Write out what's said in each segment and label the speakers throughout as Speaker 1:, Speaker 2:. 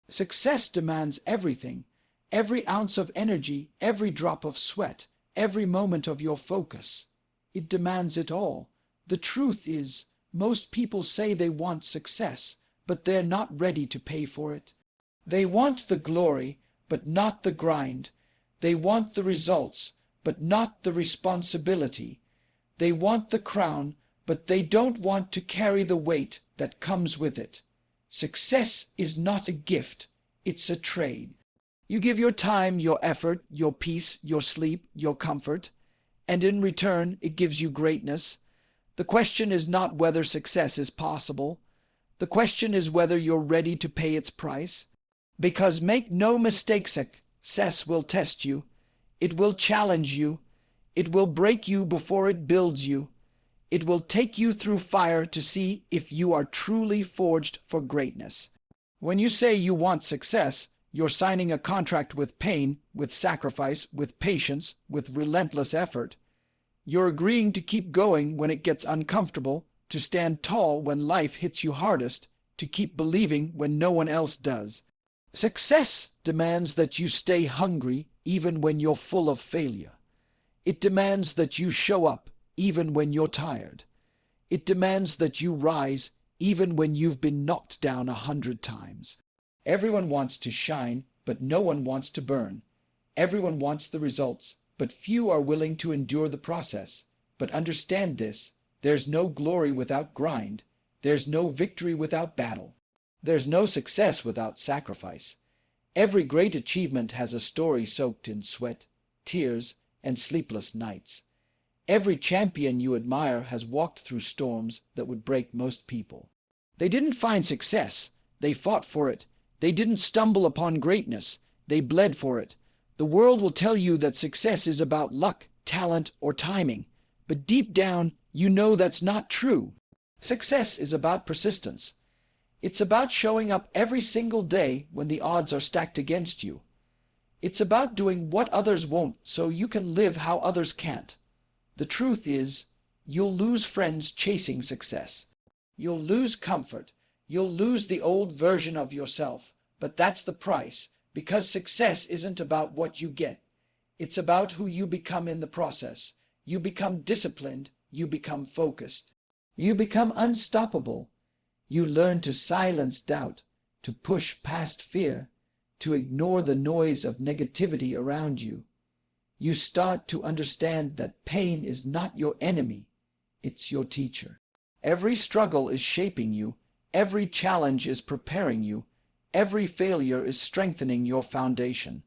Speaker 1: Success demands everything, every ounce of energy, every drop of sweat, every moment of your focus. It demands it all. The truth is, most people say they want success, but they're not ready to pay for it. They want the glory, but not the grind. They want the results, but not the responsibility. They want the crown, but they don't want to carry the weight that comes with it. Success is not a gift, it's a trade. You give your time, your effort, your peace, your sleep, your comfort, and in return it gives you greatness. The question is not whether success is possible. The question is whether you're ready to pay its price. Because make no mistake, success will test you. It will challenge you. It will break you before it builds you. It will take you through fire to see if you are truly forged for greatness. When you say you want success, you're signing a contract with pain, with sacrifice, with patience, with relentless effort. You're agreeing to keep going when it gets uncomfortable, to stand tall when life hits you hardest, to keep believing when no one else does. Success demands that you stay hungry even when you're full of failure. It demands that you show up even when you're tired. It demands that you rise even when you've been knocked down 100 times. Everyone wants to shine, but no one wants to burn. Everyone wants the results, but few are willing to endure the process. But understand this, there's no glory without grind. There's no victory without battle. There's no success without sacrifice. Every great achievement has a story soaked in sweat, tears, and sleepless nights. Every champion you admire has walked through storms that would break most people. They didn't find success. They fought for it. They didn't stumble upon greatness. They bled for it. The world will tell you that success is about luck, talent, or timing. But deep down, you know that's not true. Success is about persistence. It's about showing up every single day when the odds are stacked against you. It's about doing what others won't so you can live how others can't. The truth is, you'll lose friends chasing success. You'll lose comfort. You'll lose the old version of yourself. But that's the price, because success isn't about what you get. It's about who you become in the process. You become disciplined. You become focused. You become unstoppable. You learn to silence doubt, to push past fear, to ignore the noise of negativity around you. You start to understand that pain is not your enemy, it's your teacher. Every struggle is shaping you, every challenge is preparing you, every failure is strengthening your foundation.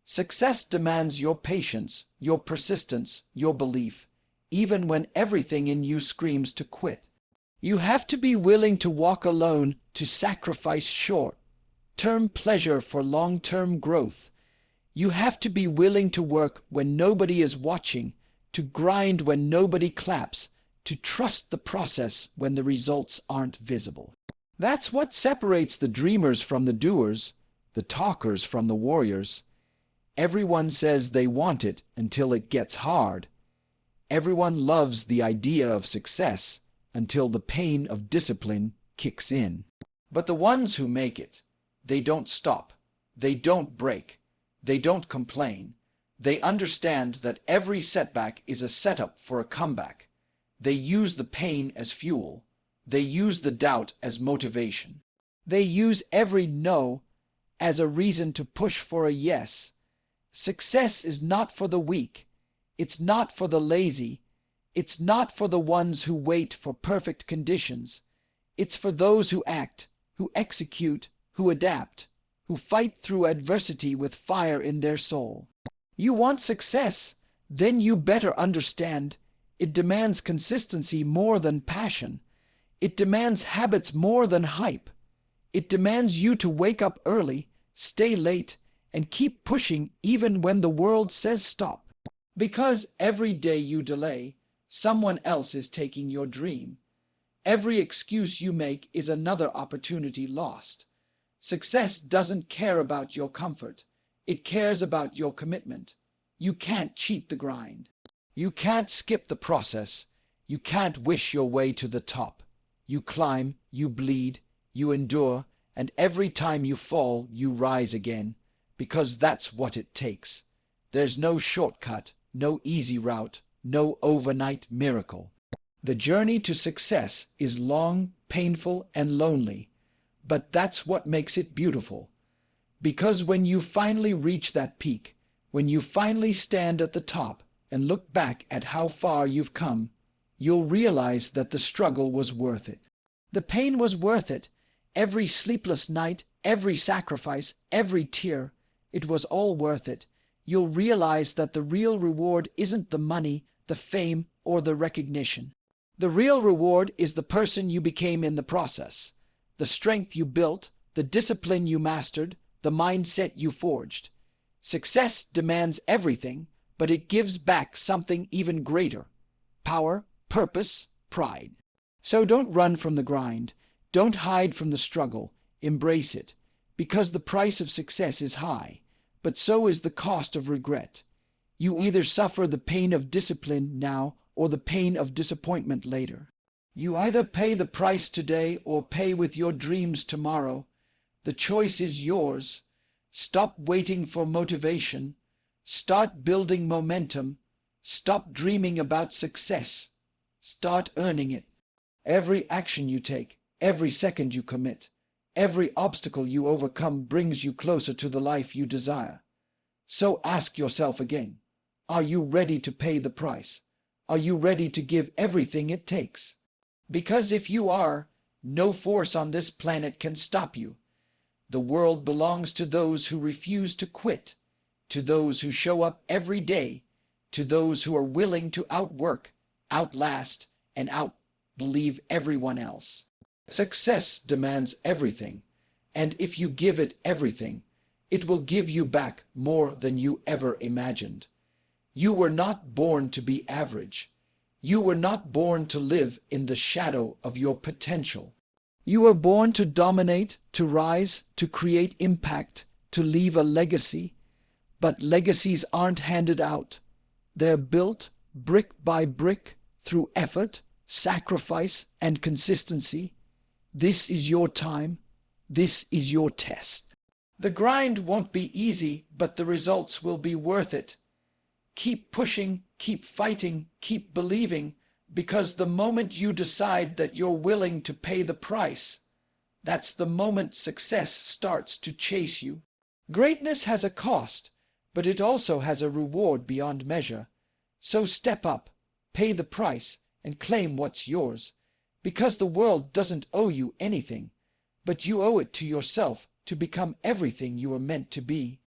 Speaker 1: Success demands your patience, your persistence, your belief, even when everything in you screams to quit. You have to be willing to walk alone, to sacrifice short-term pleasure for long-term growth. You have to be willing to work when nobody is watching, to grind when nobody claps, to trust the process when the results aren't visible. That's what separates the dreamers from the doers, the talkers from the warriors. Everyone says they want it until it gets hard. Everyone loves the idea of success until the pain of discipline kicks in. But the ones who make it, they don't stop. They don't break. They don't complain. They understand that every setback is a setup for a comeback. They use the pain as fuel. They use the doubt as motivation. They use every no as a reason to push for a yes. Success is not for the weak. It's not for the lazy. It's not for the ones who wait for perfect conditions. It's for those who act, who execute, who adapt, who fight through adversity with fire in their soul. You want success? Then you better understand it demands consistency more than passion. It demands habits more than hype. It demands you to wake up early, stay late, and keep pushing even when the world says stop. Because every day you delay, someone else is taking your dream. Every excuse you make is another opportunity lost. Success doesn't care about your comfort. It cares about your commitment. You can't cheat the grind. You can't skip the process. You can't wish your way to the top. You climb, you bleed, you endure, And every time you fall, you rise again, because that's what it takes. There's no shortcut, no easy route, no overnight miracle. The journey to success is long, painful, and lonely, but that's what makes it beautiful. Because when you finally reach that peak, when you finally stand at the top and look back at how far you've come, you'll realize that the struggle was worth it. The pain was worth it. Every sleepless night, every sacrifice, every tear, it was all worth it. You'll realize that the real reward isn't the money, the fame, or the recognition. The real reward is the person you became in the process, the strength you built, the discipline you mastered, the mindset you forged. Success demands everything, but it gives back something even greater: power, purpose, pride. So don't run from the grind. Don't hide from the struggle. Embrace it, because the price of success is high, but so is the cost of regret. You either suffer the pain of discipline now or the pain of disappointment later. You either pay the price today or pay with your dreams tomorrow. The choice is yours. Stop waiting for motivation. Start building momentum. Stop dreaming about success. Start earning it. Every action you take, every second you commit, every obstacle you overcome brings you closer to the life you desire. So ask yourself again, are you ready to pay the price? Are you ready to give everything it takes? Because if you are, no force on this planet can stop you. The world belongs to those who refuse to quit, to those who show up every day, to those who are willing to outwork, outlast, and outbelieve everyone else. Success demands everything, and if you give it everything, it will give you back more than you ever imagined. You were not born to be average. You were not born to live in the shadow of your potential. You were born to dominate, to rise, to create impact, to leave a legacy. But legacies aren't handed out. They're built brick by brick through effort, sacrifice, and consistency. This is your time. This is your test. The grind won't be easy, but the results will be worth it. Keep pushing, keep fighting, keep believing, because the moment you decide that you're willing to pay the price, that's the moment success starts to chase you. Greatness has a cost, but it also has a reward beyond measure. So step up, pay the price, and claim what's yours, because the world doesn't owe you anything, but you owe it to yourself to become everything you are meant to be.